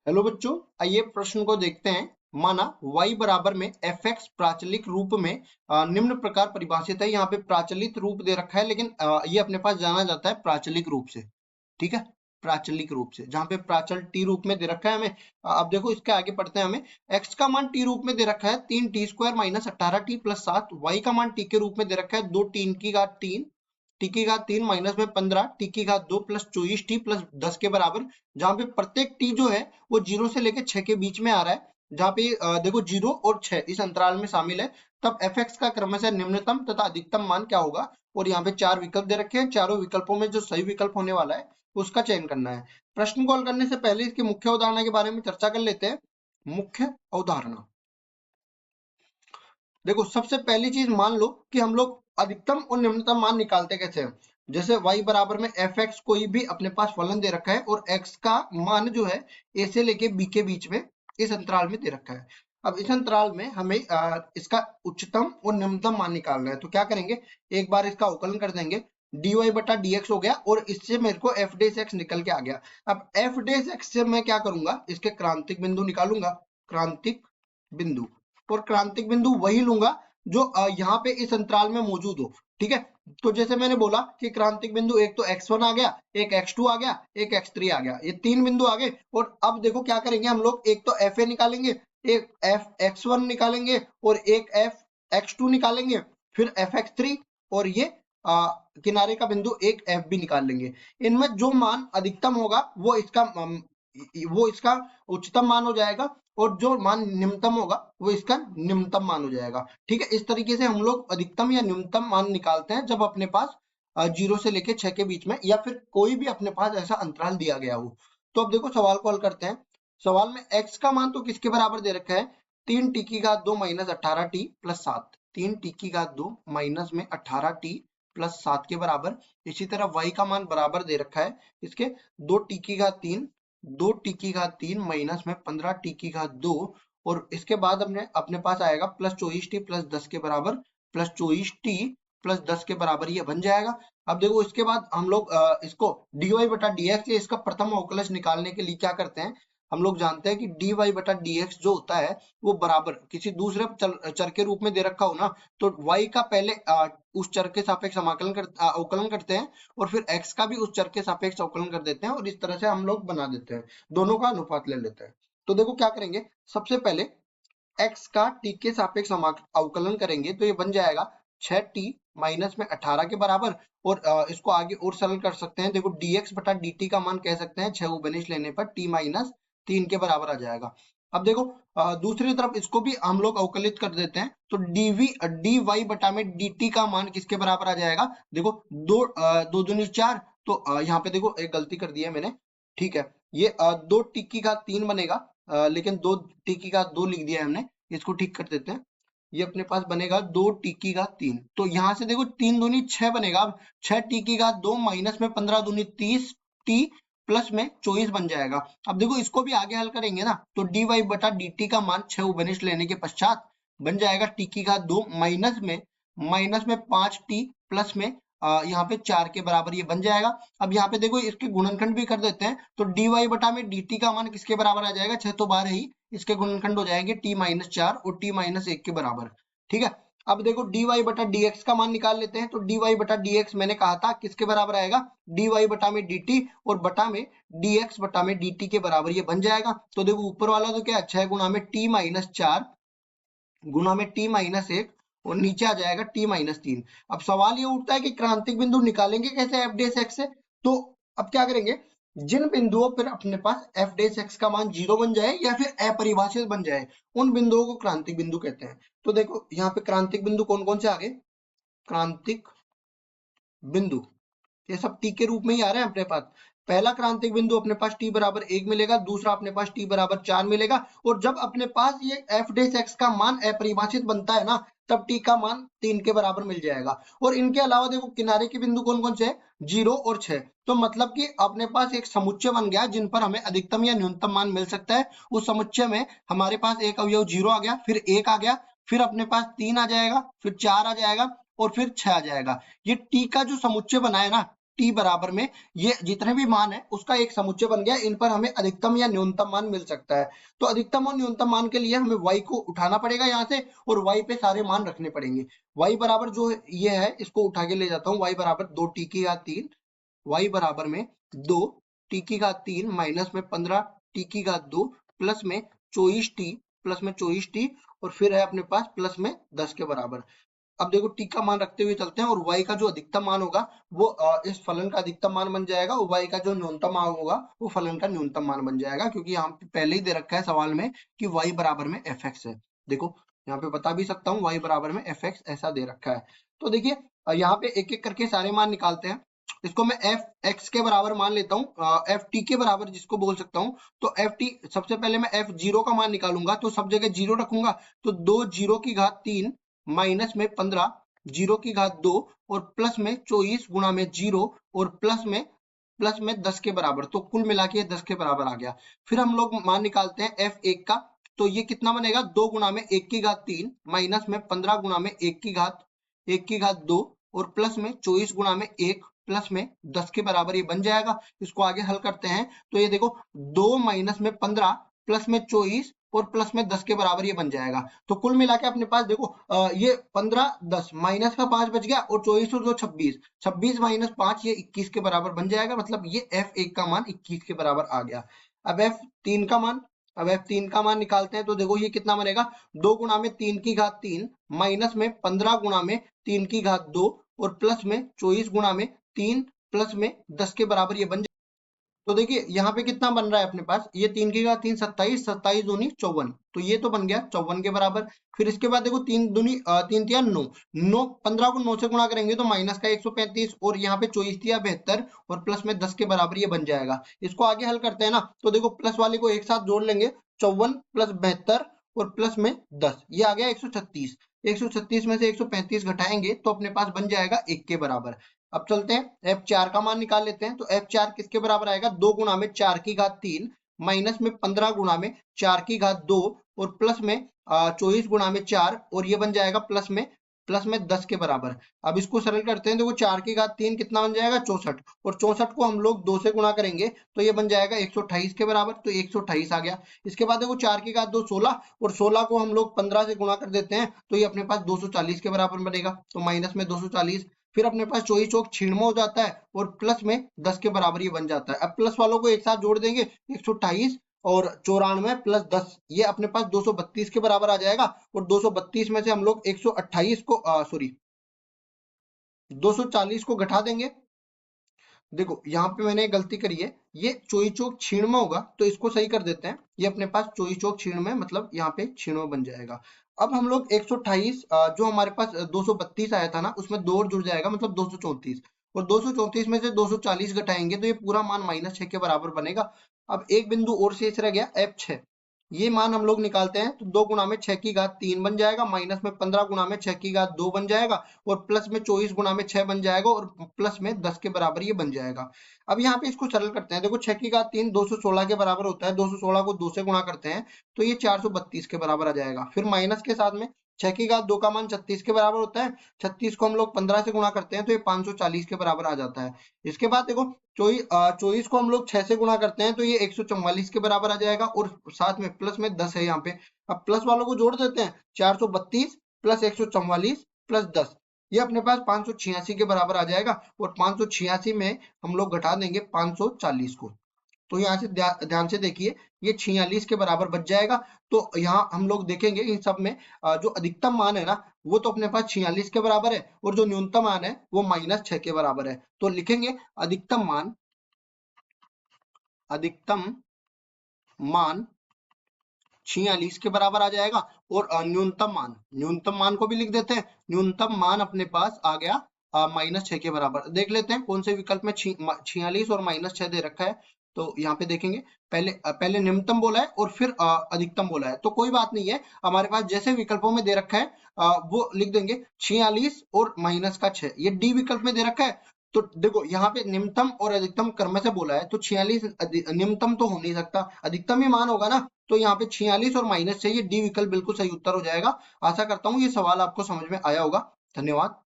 Hello बच्चों, आइए प्रश्न को देखते हैं। माना y बराबर में fx प्राचलिक रूप में निम्न प्रकार परिभाषित है। यहाँ पे प्राचलित रूप दे रखा है, लेकिन ये अपने पास जाना जाता है प्राचलिक रूप से। ठीक है, प्राचलिक रूप से, जहाँ पे प्राचल टी रूप में दे रखा है हमें। अब देखो इसके आगे पढ़ते हैं। हमें x का मान टी रूप में दे रखा है 3t² माइनस 18t+7। y का मान t के रूप में दे रखा है 2 टी की घात 3 माइनस में 15 टी की घात 2 प्लस 24t+10 के बराबर। जहां पे प्रत्येक टी जो है वो 0 से लेके 6 के बीच में आ रहा है। जहां पे देखो 0 और 6 इस अंतराल में शामिल है। तब fx का क्रमशः निम्नतम तथा अधिकतम मान क्या होगा। और यहाँ पे 4 विकल्प दे रखे हैं। चारों विकल्पों में जो सही विकल्प होने वाला है उसका चयन करना है। प्रश्न को हल करने से पहले इसके मुख्य उदाहरण के बारे में चर्चा कर लेते हैं। मुख्य उदाहरण देखो, सबसे पहली चीज मान लो कि हम लोग अधिकतम और निम्नतम मान निकालते कैसे हैं। जैसे y बराबर में fx कोई भी अपने पास फलन दे रखा है और x का मान जो है a से लेके b के बीच में इस अंतराल में दे रखा है। अब इस अंतराल में हमें इसका उच्चतम और निम्नतम मान निकालना है। तो क्या करेंगे, एक बार इसका अवकलन कर देंगे। dy बटा dx हो गया और इससे मेरे को f डैश x निकल के आ गया। अब f डैश x से मैं क्या करूंगा, इसके क्रांतिक बिंदु निकालूंगा। क्रांतिक बिंदु, और क्रांतिक बिंदु वही लूंगा जो यहाँ पे इस अंतराल में मौजूद हो। ठीक है, तो जैसे मैंने बोला कि क्रांतिक बिंदु एक तो x1 आ गया, एक x2 आ गया, एक x3 आ गया, ये 3 बिंदु आ गए। और अब देखो क्या करेंगे हम लोग, एक तो fa निकालेंगे, एक f x1 निकालेंगे और एक f x2 निकालेंगे, फिर f x3 और ये किनारे का बिंदु एक f भी निकाल लेंगे। इनमें जो मान अधिकतम होगा वो इसका उच्चतम मान हो जाएगा और जो मान निम्नतम होगा वो इसका निम्नतम मान हो जाएगा। ठीक है, इस तरीके से हम लोग अधिकतम या न्यूनतम मान निकालते हैं जब अपने पास 0 से लेके 6 के बीच में या फिर कोई भी अपने पास ऐसा अंतराल दिया गया हो। तो अब देखो सवाल को हल करते हैं। सवाल में x का मान तो किसके बराबर दे रखा है, 3t की घात 2 माइनस 18t+7। 3t की घात 2 माइनस में 18t+7 के बराबर। इसी तरह y का मान बराबर दे रखा है इसके 2t की घात 3, 2t की घात 3 माइनस में 15t की घात 2। और इसके बाद हमने अपने पास आएगा प्लस 24t+10 के बराबर। प्लस 24t+10 के बराबर ये बन जाएगा। अब देखो इसके बाद हम लोग इसको dy बटा dx या इसका प्रथम अवकलज निकालने के लिए क्या करते हैं, हम लोग जानते हैं कि dy बटा dx जो होता है वो बराबर किसी दूसरे चर के रूप में दे रखा हो ना, तो y का पहले उस चर के सापेक्ष अवकलन करते हैं और फिर x का भी उस चर के सापेक्ष अवकलन कर देते हैं और इस तरह से हम लोग बना देते हैं, दोनों का अनुपात ले लेते हैं। तो देखो क्या करेंगे, सबसे पहले x का t के सापेक्ष अवकलन करेंगे तो ये बन जाएगा 6t माइनस में 18 के बराबर। और इसको आगे और सरल कर सकते हैं। देखो dx बटा dt का मान कह सकते हैं 6 उबनिश लेने पर t माइनस 3 के बराबर आ जाएगा। अब देखो दूसरी तरफ इसको भी हम लोग अवकलित कर देते हैं तो dy बटा में dt का मान किसके बराबर आ जाएगा। देखो दो दूनी 4, तो यहाँ पे देखो एक गलती कर दी है मैंने। ठीक है, ये 2t की घात 3 बनेगा, लेकिन 2t की घात 2 लिख दिया है हमने। इसको ठीक कर देते हैं, ये अपने पास बनेगा 2t की घात 3। तो यहाँ से देखो 3 दूनी 6 बनेगा। अब 6t की घात 2 माइनस में 15 दूनी 30 t प्लस में 24 बन जाएगा। अब देखो इसको भी आगे हल करेंगे ना, तो dy बटा dt का मान 6 उबनिश लेने के पश्चात बन जाएगा t की घात 2 माइनस में 5t प्लस में यहाँ पे 4 के बराबर ये बन जाएगा। अब यहाँ पे देखो इसके गुणनखंड भी कर देते हैं तो dy बटा में dt का मान किसके बराबर आ जाएगा, 6 तो बार है ही, इसके गुणनखंड हो जाएंगे t माइनस 4 और t माइनस 1 के बराबर। ठीक है, अब देखो dy बटा dx का मान निकाल लेते हैं। तो dy बटा dx मैंने कहा था किसके बराबर आएगा, dy बटा में dt और बटा में dx बटा में dt के बराबर ये बन जाएगा। तो देखो ऊपर वाला तो क्या, 6 गुणा में t माइनस 4 गुणा में t माइनस 1 और नीचे आ जाएगा t माइनस 3। अब सवाल ये उठता है कि क्रांतिक बिंदु निकालेंगे कैसे f डैश x से। तो अब क्या करेंगे, जिन बिंदुओं पर अपने पास f डैश x का मान 0 बन जाए या फिर अपरिभाषित बन जाए उन बिंदुओं को क्रांतिक बिंदु कहते हैं। तो देखो यहाँ पे क्रांतिक बिंदु कौन कौन से आ गए, क्रांतिक बिंदु ये सब t के रूप में ही आ रहे हैं अपने पास। पहला क्रांतिक बिंदु अपने पास t बराबर 1 मिलेगा, दूसरा अपने पास t बराबर 4 मिलेगा। और जब अपने पास ये f डैश x का मान अपरिभाषित बनता है ना, तब t का मान 3 के बराबर मिल जाएगा। और इनके अलावा देखो किनारे के बिंदु कौन कौन से है, 0 और 6। तो मतलब कि अपने पास एक समुच्चय बन गया जिन पर हमें अधिकतम या न्यूनतम मान मिल सकता है। उस समुच्चय में हमारे पास एक अवयव 0 आ गया, फिर 1 आ गया, फिर अपने पास 3 आ जाएगा, फिर 4 आ जाएगा और फिर 6 आ जाएगा। ये t का जो समुच्चय बना है ना, टी बराबर में ये जितने भी मान है उसका एक समुच्चय बन गया, इन पर हमें अधिकतम या न्यूनतम मान मिल सकता है। तो अधिकतम और न्यूनतम मान के लिए हमें y को उठाना पड़ेगा यहाँ से और y पे सारे मान रखने पड़ेंगे। y बराबर जो ये है इसको उठा के ले जाता हूँ, y बराबर 2t की घात 3, y बराबर में 2t की घात 3 माइनस में 15t की घात 2 प्लस में 24t और फिर है अपने पास प्लस में 10 के बराबर। अब देखो टी का मान रखते हुए चलते हैं और y का जो अधिकतम मान होगा वो इस फलन का अधिकतम मान बन जाएगा और y का जो न्यूनतम मान होगा वो फलन का न्यूनतम मान बन जाएगा, क्योंकि यहाँ पे पहले ही दे रखा है सवाल में कि y बराबर में fx है। देखो यहाँ पे बता भी सकता हूँ y बराबर में fx ऐसा दे रखा है। तो देखिए यहाँ पे एक एक करके सारे मान निकालते हैं। इसको मैं fx के बराबर मान लेता हूँ, ft के बराबर जिसको बोल सकता हूँ। तो ft सबसे पहले मैं f0 का मान निकालूंगा, तो सब जगह 0 रखूंगा, तो 2 0 की घात 3 माइनस में 15 0 की घात 2 और प्लस में 24 गुणा में 0 और प्लस में 10 के बराबर। तो कुल मिला के 10 के बराबर आ गया। फिर हम लोग मान निकालते हैं f1 का, तो ये कितना बनेगा 2 गुणा में 1 की घात 3 माइनस में 15 गुणा में 1 की घात 2 और प्लस में 24 गुणा में 1 प्लस में 10 के बराबर ये बन जाएगा। इसको आगे हल करते हैं तो ये देखो 2 माइनस में 15 प्लस में 24 और प्लस में 10 के बराबर ये बन जाएगा। तो कुल मिला के अपने पास देखो ये 15 10 माइनस का 5 बच गया और 24 और 2 26, 26 माइनस 5 ये 21 के बराबर बन जाएगा। मतलब ये f1 का मान 21 के बराबर आ गया। अब f3 का मान, निकालते हैं तो देखो ये कितना बनेगा 2 गुणा में 3 की घात 3 माइनस में 15 गुणा में 3 की घात 2 और प्लस में 24 गुणा में 3 प्लस में 10 के बराबर ये बन जाएगा। तो देखिए यहाँ पे कितना बन रहा है अपने पास, ये 3 की घात 3 27, 27 दूनी 54, तो ये तो बन गया 54 के बराबर। फिर इसके बाद देखो 3 दूनी 3 तिया 9, 9 15 को 9 से गुणा करेंगे तो माइनस का 135 और यहाँ पे 24 तिया 72 और प्लस में 10 के बराबर ये बन जाएगा। इसको आगे हल करते हैं ना, तो देखो प्लस वाले को एक साथ जोड़ लेंगे, 54 प्लस 72 और प्लस में 10, ये आ गया 136। 136 में से 135 घटाएंगे तो अपने पास बन जाएगा 1 के बराबर। अब चलते हैं f4 का मान निकाल लेते हैं। तो f4 किसके बराबर आएगा 2 गुणा में 4 की घात 3 माइनस में 15 गुणा में 4 की घात 2 और प्लस में 24 गुणा में 4 और ये बन जाएगा प्लस में 10 के बराबर। अब इसको सरल करते हैं, देखो 4 की घात 3 कितना बन जाएगा 64 और 64 को हम लोग 2 से गुणा करेंगे तो ये बन जाएगा 128 के बराबर। तो 128 आ गया। इसके बाद देखो 4 की घात 2 16 और 16 को हम लोग 15 से गुणा कर देते हैं तो ये अपने पास 240 के बराबर बनेगा। तो माइनस में 240, फिर अपने पास 24 चौक 96 हो जाता है और प्लस में 10 के बराबर ये बन जाता है। अब प्लस वालों को एक साथ जोड़ देंगे 128 और 94 प्लस 10, ये अपने पास 232 के बराबर आ जाएगा। और 232 में से हम लोग 128 को 240 को घटा देंगे। देखो यहाँ पे मैंने गलती करी है, ये 24 चौक 96 होगा तो इसको सही कर देते हैं। ये अपने पास 24 चौक 96 मतलब यहाँ पे 96 बन जाएगा। अब हम लोग 128 जो हमारे पास 232 आया था ना उसमें 2 और जुड़ जाएगा मतलब 234 और 234 में से 240 घटाएंगे तो ये पूरा मान -6 के बराबर बनेगा। अब एक बिंदु और शेष रह गया f6, ये मान हम लोग निकालते हैं तो 2 गुणा में 6 की घात 3 बन जाएगा माइनस में 15 गुणा में 6 की घात 2 बन जाएगा और प्लस में 24 गुणा में 6 बन जाएगा और प्लस में 10 के बराबर ये बन जाएगा। अब यहाँ पे इसको सरल करते हैं, देखो 6 की घात 3 216 के बराबर होता है, 216 को 2 से गुणा करते हैं तो ये 432 के बराबर आ जाएगा। फिर माइनस के साथ में 6 की घात 2 का मान 36 के बराबर होता है, 36 को हम लोग 15 से गुणा करते हैं तो ये 540 के बराबर आ जाता है। इसके बाद देखो 24 को हम लोग 6 से गुणा करते हैं तो ये 144 के बराबर आ जाएगा और साथ में प्लस में 10 है यहाँ पे। अब प्लस वालों को जोड़ देते हैं, 432 प्लस 144 प्लस 10, ये अपने पास 586 के बराबर आ जाएगा और 586 में हम लोग घटा देंगे 540 को। तो यहाँ से ध्यान से देखिए ये 46 के बराबर बच जाएगा। तो यहाँ हम लोग देखेंगे इन सब में जो अधिकतम मान है ना वो तो अपने पास 46 के बराबर है और जो न्यूनतम मान है वो -6 के बराबर है। तो लिखेंगे अधिकतम मान 46 के बराबर आ जाएगा और न्यूनतम मान को भी लिख देते हैं। न्यूनतम मान अपने पास आ गया -6 के बराबर। देख लेते हैं कौन से विकल्प में 46 और -6 दे रखा है। तो यहाँ पे देखेंगे पहले न्यूनतम बोला है और फिर अधिकतम बोला है, तो कोई बात नहीं है, हमारे पास जैसे विकल्पों में दे रखा है वो लिख देंगे 46 और -6। ये डी विकल्प में दे रखा है तो देखो यहाँ पे निम्नतम और अधिकतम क्रम से बोला है तो 46 निम्नतम तो हो नहीं सकता, अधिकतम ही मान होगा ना। तो यहाँ पे 46 और -6 ये डी विकल्प बिल्कुल सही उत्तर हो जाएगा। आशा करता हूँ ये सवाल आपको समझ में आया होगा। धन्यवाद।